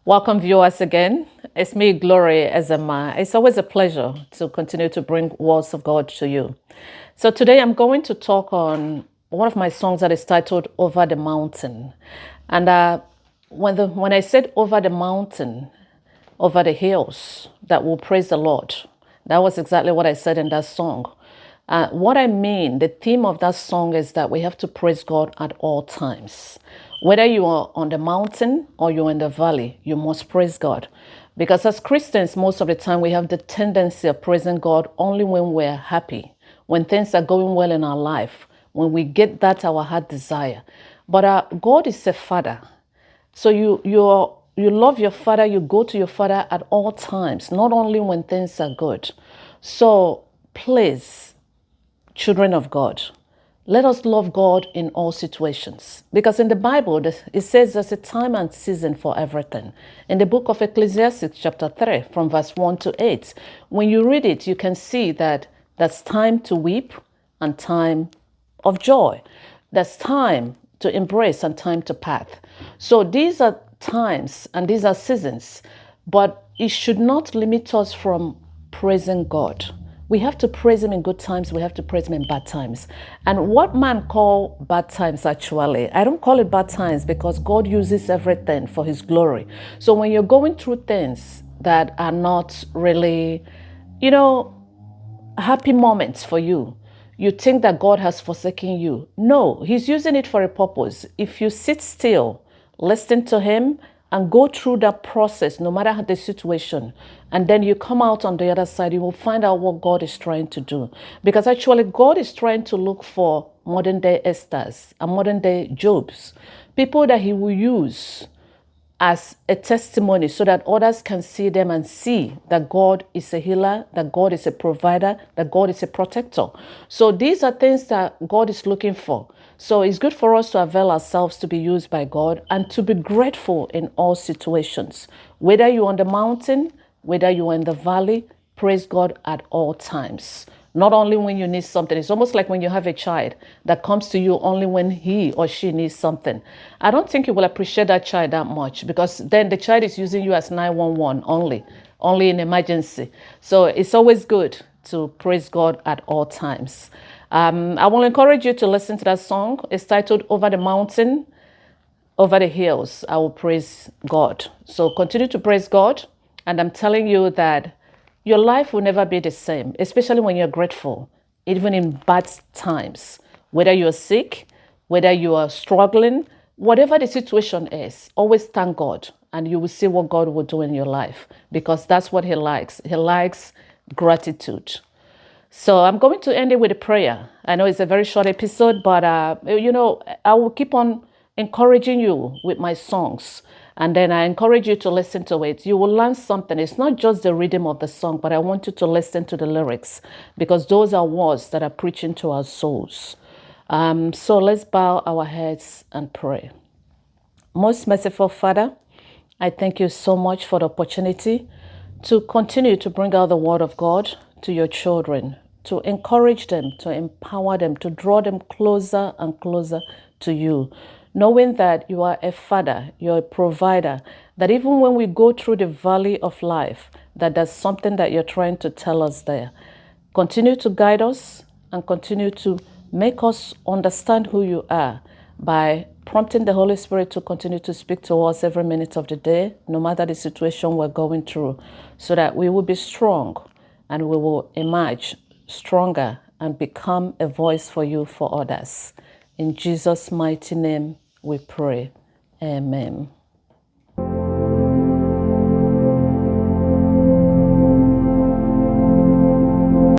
Welcome, viewers, again. It's me, Glory Ezema. It's always a pleasure to continue to bring words of God to you. So today I'm going to talk on one of my songs that is titled Over the Mountain. And when I said over the mountain, over the hills that will praise the Lord, that was exactly what I said in that song. What I mean, the theme of that song is that we have to praise God at all times. Whether you are on the mountain or you're in the valley, you must praise God. Because as Christians, most of the time we have the tendency of praising God only when we're happy, when things are going well in our life, when we get that our heart desire. But God is a father. So you love your father, you go to your father at all times, not only when things are good. So please, children of God, let us love God in all situations. Because in the Bible, it says there's a time and season for everything. In the book of Ecclesiastes, chapter 3, from verse 1 to 8, when you read it, you can see that there's time to weep and time of joy. There's time to embrace and time to path. So these are times and these are seasons, but it should not limit us from praising God. We have to praise him in good times. We have to praise him in bad times. And what man call bad times, actually, I don't call it bad times because God uses everything for his glory. So when you're going through things that are not really, happy moments for you, you think that God has forsaken you. No, he's using it for a purpose. If you sit still, listen to him, and go through that process, no matter the situation, and then you come out on the other side, you will find out what God is trying to do. Because actually, God is trying to look for modern day Esthers and modern day Jobs, people that he will use as a testimony so that others can see them and see that God is a healer, that God is a provider, that God is a protector. So these are things that God is looking for. So it's good for us to avail ourselves to be used by God and to be grateful in all situations. Whether you're on the mountain, whether you're in the valley, praise God at all times. Not only when you need something. It's almost like when you have a child that comes to you only when he or she needs something. I don't think you will appreciate that child that much because then the child is using you as 911 only in emergency. So it's always good to praise God at all times. I will encourage you to listen to that song. It's titled Over the Mountain, Over the Hills. I will praise God. So continue to praise God. And I'm telling you that your life will never be the same, especially when you're grateful, even in bad times. Whether you're sick, whether you are struggling, whatever the situation is, always thank God and you will see what God will do in your life because that's what he likes. He likes gratitude. So I'm going to end it with a prayer. I know it's a very short episode, but I will keep on encouraging you with my songs. And then I encourage you to listen to it. You will learn something. It's not just the rhythm of the song, but I want you to listen to the lyrics because those are words that are preaching to our souls. So let's bow our heads and pray. Most merciful Father, I thank you so much for the opportunity to continue to bring out the word of God to your children, to encourage them, to empower them, to draw them closer and closer to you, knowing that you are a father, you're a provider, that even when we go through the valley of life, that there's something that you're trying to tell us there. Continue to guide us and continue to make us understand who you are by prompting the Holy Spirit to continue to speak to us every minute of the day, no matter the situation we're going through, so that we will be strong and we will emerge stronger and become a voice for you for others. In Jesus' mighty name we pray. Amen.